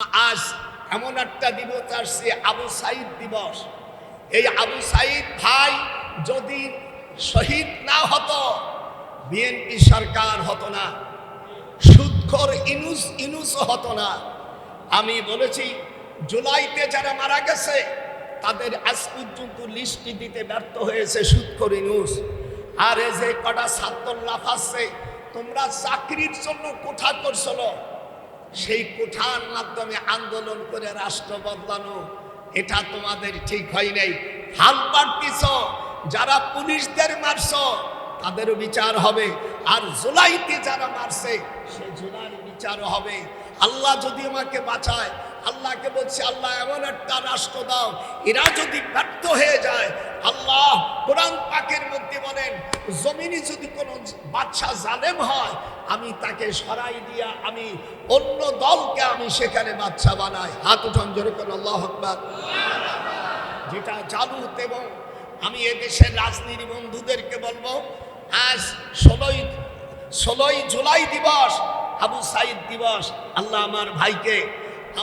আজ এমন একটা দিবস আসছে আবু সাইদ দিবস। এই আবু সাইদ ভাই যদি শহীদ না হতো বিএনপি সরকার হতো না, সুদখোর ইনুস হতো না। আমি বলেছি জুলাইতে যারা মারা গেছে তাদের আজ পর্যন্ত লিস্টি দিতে ব্যর্থ হয়েছে সুদখোর ইনুস। আর এই যে কটা ছাত্র লাফাচ্ছে, তোমরা চাকরির জন্য কোঠা করছিল, সেই কোঠার মাধ্যমে আন্দোলন করে রাষ্ট্র বদলানো, এটা তোমাদের ঠিক হয় নাই। হাল পাল্টিছ, যারা পুলিশদের মারছ তাদেরও বিচার হবে, আর জুলাইতে যারা মারছে সে জুলাইয়ের বিচারও হবে। আল্লাহ যদি আমাকে বাঁচায়, আল্লাহকে বলছে আল্লাহ এমন একটা রাষ্ট্র দাও, এরা যদি ব্যর্থ হয়ে যায়, আল্লাহ কোরআন পাকের মধ্যে বলেন জমিনে যদি কোনো বাদশা জালেম হয় আমি তাকে সরাই দিয়া আমি অন্য দলকে আমি সেখানে বাদশা বানাই। হাত উঠান জোরে করে আল্লাহু আকবার। যেটা জালুত, এবং আমি এদেশের রাজনীতি বন্ধুদেরকে বলবো আজ 16ই জুলাই দিবস, আবু সাইদ দিবস। আল্লাহ আমার ভাইকে,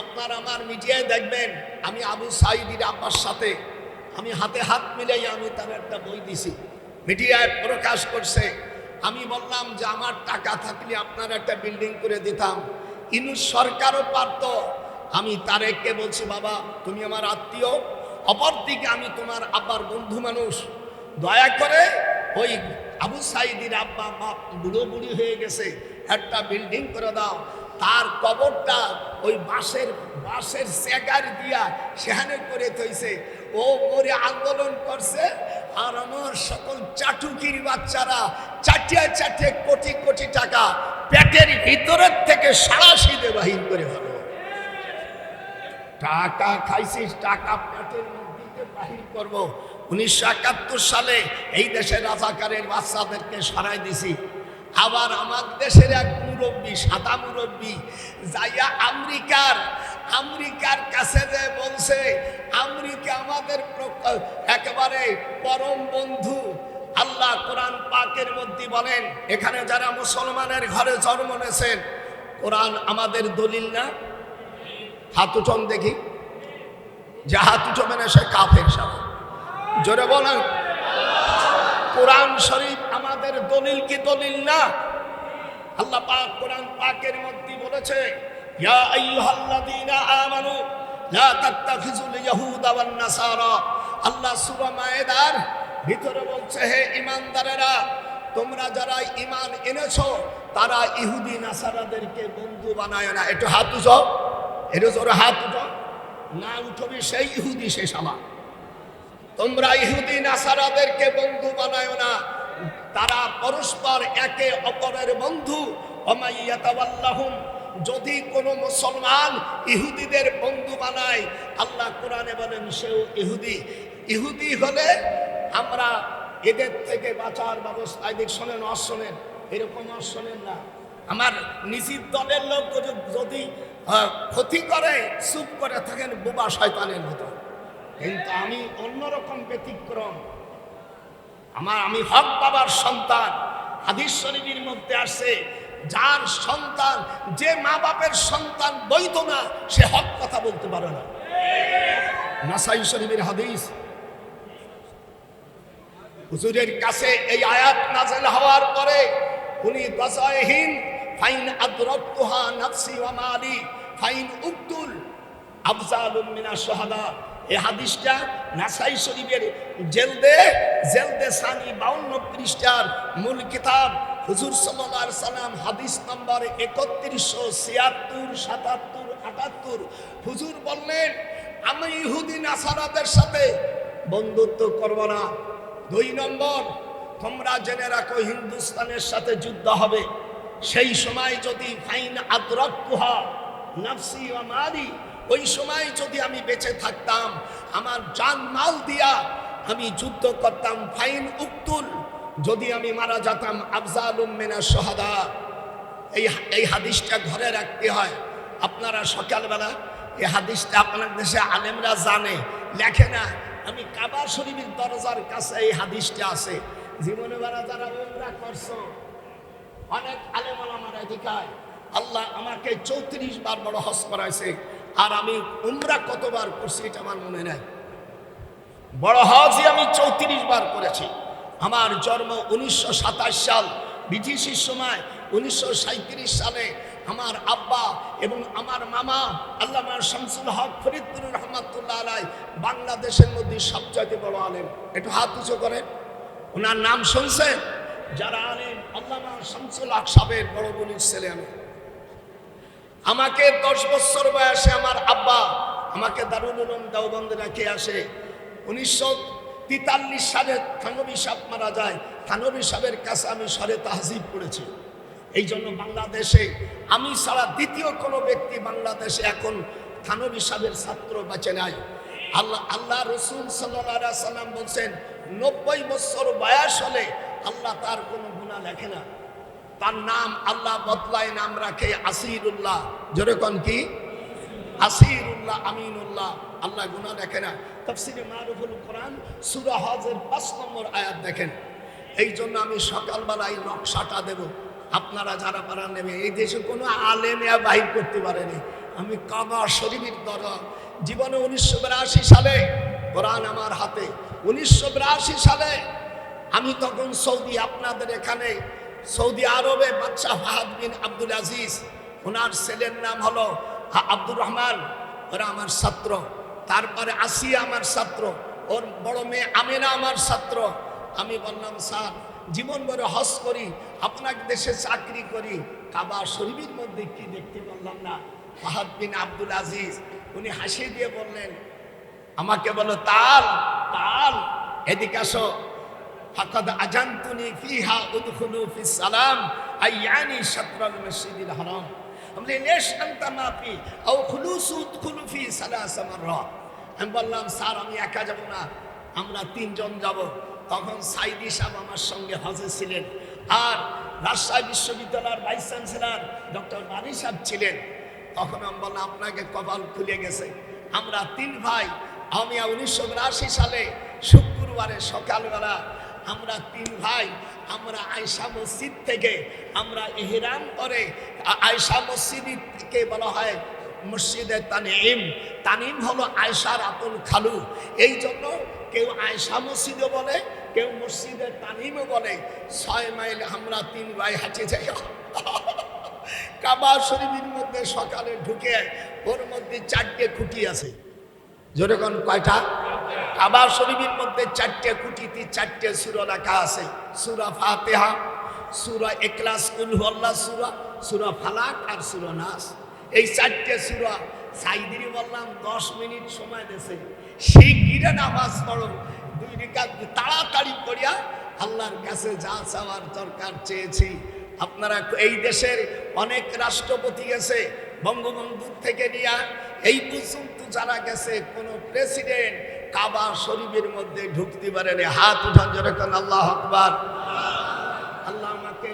আপনার আমার মিডিয়ায় দেখবেন আমি আবু সাইদের আব্বার সাথে আমি হাতে হাত মিলাই আমি তার একটা বই দিছি, মিডিয়ায় প্রকাশ করছে। আমি বললাম যে আমার টাকা থাকলে আপনার একটা বিল্ডিং করে দিতাম, ইনুস সরকারও পারত। আমি তারেককে বলছি বাবা তুমি আমার আত্মীয়, অপরদিকে আমি তোমার আব্বার বন্ধু মানুষ, দয়া করে ওই আবু সাইদের আব্বা বাপ বুড়ো বুড়ি হয়ে গেছে, একটা বিল্ডিং করে দাও। তার কবরটা ওই বাঁশের চেগার দিয়া সেখানে করে থইছে। ও মরে আন্দোলন করছে, আর আমার সকল চাটুকির বাচ্চারা চাটিয়ে চাটিয়ে কোটি কোটি টাকা পেটের ভিতরের থেকে সারাশিদে বাহির করে হলো। টাকা খাইছিস, টাকা পেটের মধ্যে বাহির করবো। 1971 সালে এই দেশের রাজাকারের বাচ্চাদেরকে সরাই দিছি। আবার আমার দেশের এক মুরব্বী, সাদা মুরব্বী যাইয়া আমেরিকার কাছে যে বলছে আমেরিকা আমাদের একেবারে পরম বন্ধু। আল্লাহ কোরআন পাকের মধ্যে বলেন এখানে যারা মুসলমানের ঘরে জন্ম নিয়েছেন কোরআন আমাদের দলিল না? হাত উঠন দেখি, যে হাত উঠবে না সে কাফের সব। জোরে বলেন কোরআন শরীফ আমাদের দলিল কি দলিল না? আল্লাহ পাক কোরআন পাকের মধ্যে বলেছে ইয়া আইয়ুহাল্লাযীনা আমানু লা তাত্তাখিযুল ইয়াহুদা ওয়ান নাসারা। আল্লাহ সূরা মায়েদার ভিতরে বলছে হে ঈমানদারেরা, তোমরা যারা ঈমান এনেছো তারা ইহুদি নাসারাদেরকে বন্ধু বানায় না। একটু হাত উঠাও, একটু জোরে হাত উঠাও। না উঠবি সেই ইহুদি সে সামা। তোমরা ইহুদি নাসারাদেরকে বন্ধু বানায় না, তারা পরস্পর একে অপরের বন্ধু। ওমাইয়াতাওয়াল্লাহুম, যদি কোনো মুসলমান ইহুদিদের বন্ধু বানায়, আল্লাহ কোরআনে বলেন সেও ইহুদি হলে আমরা এদের থেকে বাঁচার ব্যবস্থা। এদের শোনেন অশোনেন, এরকম অশোনেন না। আমার নিজের দলের লোক যদি ক্ষতি করে চুপ করে থাকেন বোবা শয়তানের মতো, কিন্তু আমি অন্যরকম ব্যতিক্রম। আমি হক বাবার সন্তান। হাদিস শরীফের মধ্যে আসছে যার সন্তান, যে মা বাপের সন্তান বৈধ না সে হক কথা বলতে পারে না। নাসাই শরীফের হাদিস। হুজুরের কাছে এই আয়াত নাযিল হওয়ার পরে উনি গজায়হিন ফাইন আদরাকতুহা নাফসি ওয়া মালি ফাইন উকতুল আফজালুম মিনাশ শাহাদা। এই হাদিসটা নাসাই শরীফের জেলদে সানি 52 পৃষ্ঠার মূল কিতাব। হুজুর সাল্লাল্লাহু আলাইহি সাল্লাম হাদিস নম্বর 3176, 77, 78 হুজুর বললেন আমি ইহুদি নাসারাদের সাথে বন্ধুত্ব করব না। 2 নম্বর, তোমরা জেনে রাখো হিন্দুস্তানের সাথে যুদ্ধ হবে, সেই সময় যদি ফাইন আদরাকতুহা নাফসি ওয়া মালি, ওই সময় যদি আমি বেঁচে থাকতাম আমার জান মাল দিয়া আমি যুদ্ধ করতাম। ফাইন উকতুল, যদি আমি মারা যেতাম আফজালুম মিনাশ শাহাদা। এই হাদিসটা ঘরে রাখতে হয়। আপনারা সকালবেলা এই হাদিসটা আপনার দেশে আলেমরা জানে, লেখে না। আমি কাবা শরীফের দরজার কাছে এই হাদিসটা আছে। জীবনে বেলা যারা উমরা করছো অনেক আলেম ওলামারা দেখায়, আল্লাহ আমাকে 34 বার বড় হজ করাইছে। আর আমি উমরা কতবার করছি এটা আমার মনে নাই। বড় হজই আমি 34 বার করেছি। আমার জন্ম 1927 সাল, ব্রিটিশের সময় 1937 সালে আমার আব্বা এবং আমার মামা আল্লামা শামসুল হক ফরিদপুর রহমাতুল্লাহ আলাই বাংলাদেশের মধ্যে সবচাইতে বড় আলেম। একটু হাত উঁচু করেন, ওনার নাম শুনছেন? যারা আলেম আল্লামা শামসুল হক সাহেবের বড় বোনের ছেলে আমি। আমাকে 10 বছর বয়সে আমার আব্বা আমাকে দারুল উলুম দেওবন্দে রেখে আসে। 1943 সালে থানভী সাহেব মারা যায়। থানভী সাহেবের কাছে আমি সরে তাহজিব পড়েছি। এই জন্য বাংলাদেশে আমি ছাড়া দ্বিতীয় কোনো ব্যক্তি বাংলাদেশে এখন থানভী সাহেবের ছাত্র বেঁচে নাই। আল্লাহ রসুল সাল্লাল্লাহু আলাইহি সাল্লাম বলছেন 90 বছর বয়স হলে আল্লাহ তার কোনো গুনাহ লেখে না। তার নাম আল্লাহ বদলায়, নাম রাখে আসিরুল্লাহ। যেরকম কি আসিরুল্লাহ, আমিনুল্লাহ, আল্লাহ গুনাহ লেখে না। তাফসীরে মারুফুল কোরআন সূরা হজের 5 নম্বর আয়াত দেখেন। এই জন্য আমি সকালবেলায় নকশাটা দেব, আপনারা যারা পারা নেবে। এই দেশে কোনো আলেমে বাহির করতে পারেনি। আমি কাবা শরীফের দরজা জীবনে 1982 সালে কোরআন আমার হাতে। 1982 সালে আমি তখন সৌদি, আপনাদের এখানে সৌদি আরবে বাদশাহ ফাহাদ বিন আব্দুল আজিজ, ওনার ছেলের নাম হলো আব্দুর রহমান, ওরা আমার ছাত্র। তারপরে আসিয়া আমার ছাত্র, ওর বড় মেয়ে আমেনা আমার ছাত্র। আমি বললাম স্যার জীবন ভরে হজ করি, আপনার দেশে চাকরি করি, কাবা শরীফের মধ্যে কি দেখতে পারলাম না। ফাহাদ বিন আব্দুল আজিজ উনি হাসি দিয়ে বললেন, আমাকে বলো তাল তাল, এদিকে আসো। ফাকাদ আজানতুনি ফিহা উদখুলু ফিস সালাম আইয়ানি শাতরাল মসজিদিল হারাম। আমি লেশ আনতা মাফি আও খুলুসু উদখুলু ফি সালাসা মাররাত। আমি বললাম স্যার আমি একা যাব না, আমরা 3 জন যাব। তখন সাইদি সাহেব আমার সঙ্গে হজে ছিলেন, আর রাজশাহী বিশ্ববিদ্যালয়ের ভাইস চ্যান্সেলর ডক্টর বারি সাহেব ছিলেন। তখন আমি বললাম আপনাকে কপাল খুলে গেছে। আমরা 3 ভাই, আমি 1982 সালে শুক্রবারে সকালবেলা আমরা 3 ভাই, আমরা আয়েশা মসজিদ থেকে আমরা ইহরাম করে, আয়েশা মসজিদকে বলা হয় মসজিদে তানিম। তানিম হলো আয়েশার আপন খালু। এই জন্য কেউ আয়েশা মসজিদও বলে, কেউ মসজিদে তানিমও বলে। 6 মাইল আমরা 3 ভাই হাঁটে যাই কাবা শরীফের মধ্যে। সকালে ঢুকে ওর মধ্যে 4টে খুঁটি আছে। যেরকম কয়টা? কাবা শরীফের মধ্যে 4টে খুঁটিতে 4টে সূরা লেখা আছে। সূরা ফাতিহা, সূরা ইখলাস, কুল হুয়াল্লাহ সূরা, সূরা ফালাক আর সূরা নাস। এই 4টে সূরা সাইদিরি বললাম 10 মিনিট সময় দিয়েছে। সেই গিরে নামাজ পড়ো 2 রাকাত তাড়াতাড়ি পড়িয়া আল্লাহর কাছে যা চাওয়ার দরকার চেয়েছি। আপনারা এই দেশের অনেক রাষ্ট্রপতি গেছে, বঙ্গবন্ধু থেকে নিয়ে এই পর্যন্ত যারা গেছে, কোন প্রেসিডেন্ট কাবা শরীফের মধ্যে ঢুকতে পারেনি। হাত উঠান যেরকম আল্লাহু আকবার। আল্লাহ আমাকে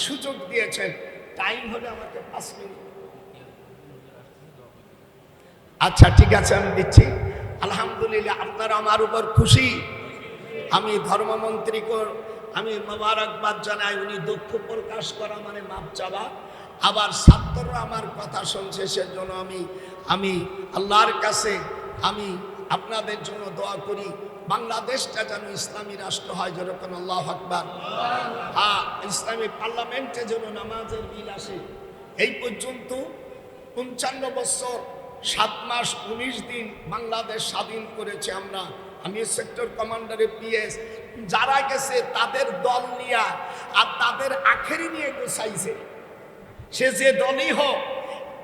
সুযোগ দিয়েছেন। টাইম হলে আমাকে 5 মিনিট। আচ্ছা ঠিক আছে আমি দিচ্ছি। আলহামদুলিল্লাহ আপনারা আমার উপর খুশি। আমি ধর্মমন্ত্রীকে আমি মোবারকবাদ জানাই। উনি দুঃখ প্রকাশ করা মানে মাপ চাওয়া। আবার ছাত্ররা আমার কথা শুনছে, সেজন্য আমি আল্লাহর কাছে আমি আপনাদের জন্য দোয়া করি। বাংলাদেশটা যেন ইসলামী রাষ্ট্র হয়, যেরকম আল্লাহু আকবার। হ্যাঁ, ইসলামী পার্লামেন্টে যেন নামাজের বিল আসে। এই পর্যন্ত 55 বছর 7 মাস 19 দিন বাংলাদেশ স্বাধীন করেছে আমরা। আমি সেক্টর কমান্ডারের পিএস। যারা গেছে তাদের দল নিয়ে আর তাদের আখেরি নিয়ে গোছাইছে। সে যে দলই হোক,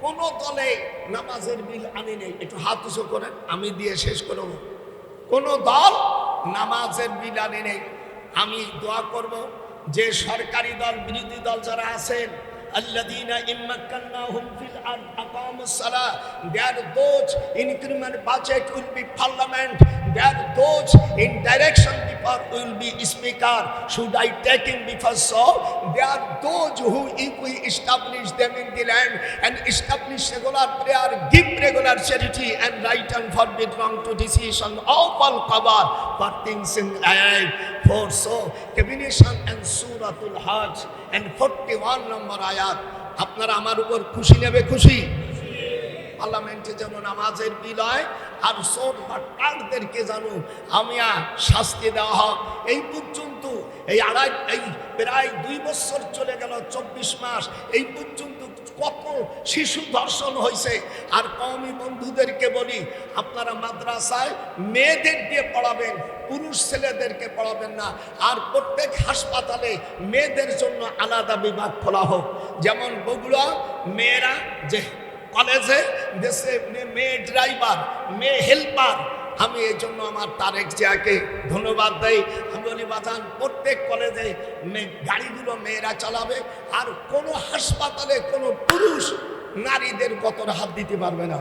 কোন দলে নামাজের বিল আনি নেই। একটু হাত উঁচু করেন, আমি দিয়ে শেষ করব। কোন দল নামাজের বিল আনি নেই। আমি দোয়া করব যে সরকারি দল, বিরোধী দল যারা আছেন, alladhina immakannahum fil ard aqamus salah, there those increment budget will be parliament, there those in direction before will be speaker. Should I take him before so? There are those who, if we establish them in the land and establish regular prayer, give regular charity and right and forbid wrong to decision of all cover for things in life. For so combination and Suratul Hajj and 41 নম্বর আয়াত। আপনারা আমার উপর খুশি নেবে? খুশি? পার্লামেন্টে যেন নামাজের বিল হয়, আর চোর বাটপারদেরকে যেন আমি শাস্তি দেওয়া হোক। এই পর্যন্ত এই প্রায় 2 বছর চলে গেল, 24 মাস, এই পর্যন্ত কত শিশু ধর্ষণ হয়েছে। আর কওমি বন্ধুদেরকে বলি, আপনারা মাদ্রাসায় মেয়েদের দিয়ে পড়াবেন, পুরুষ ছেলেদেরকে পড়াবেন না। আর প্রত্যেক হাসপাতালে মেয়েদের জন্য আলাদা বিভাগ খোলা হোক। যেমন বগুড়া মেয়েরা যে কলেজে দেশে মেয়ে ড্রাইভার, মেয়ে হেল্পার, আমি এই জন্য আমার তারেক জিয়াকে ধন্যবাদ দেই। আমি বলি বাজান, প্রত্যেক কলেজে গাড়িগুলো মেয়েরা চালাবে, আর কোনো হাসপাতালে কোনো পুরুষ নারীদের গতর হাত দিতে পারবে না।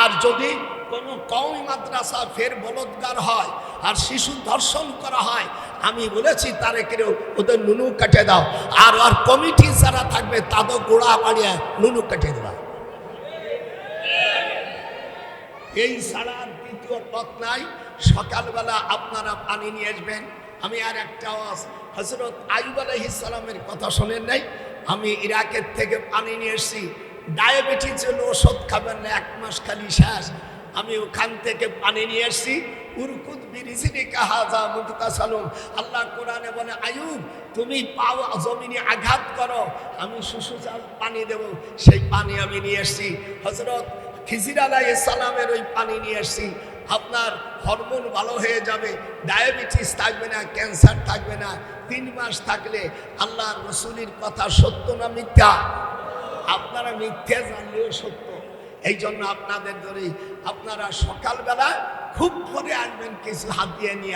আর যদি কোনো কওমি মাদ্রাসা ফের বলৎকার হয় আর শিশু ধর্ষণ করা হয়, আমি বলেছি তারেকেরও ওদের নুনু কেটে দাও, আর আর কমিটি যারা থাকবে তাদের গোড়া বাড়িয়ে নুনু কেটে দেওয়া। এই ছাড়া দ্বিতীয় পথ নাই। সকালবেলা আপনারা পানি নিয়ে আসবেন। আমি আর একটা হযরত আইয়ুব আলাইহিস সালামের কথা শোনেন নাই? আমি ইরাকের থেকে পানি নিয়ে এসেছি। ডায়াবেটিসের ওষুধ খাবেন না, 1 মাস খালি শেষ। আমি ওখান থেকে পানি নিয়ে এসেছি। উরকুদ বিরিজিনিকা হাযা মুগতাসালুম। আল্লাহ কোরআনে বলে, আইয়ুব তুমি পাও জমিনে আঘাত করো, আমি সুসুচাল পানি দেব। সেই পানি আমি নিয়ে এসেছি। হযরত খিজির আলাইহিস সালামের ওই পানি নিয়ে এসেছি। আপনার হরমোন ভালো হয়ে যাবে, ডায়াবেটিস থাকবে না, ক্যান্সার থাকবে না। 3 মাস থাকলে আল্লাহ রসুলের কথা সত্য না মিথ্যা? আপনারা মিথ্যা জানলেও সত্য। এই জন্য আপনাদের ধরে আপনারা সকালবেলা খুব ভোরে আসবেন, কিছু হাত দিয়ে নিয়ে।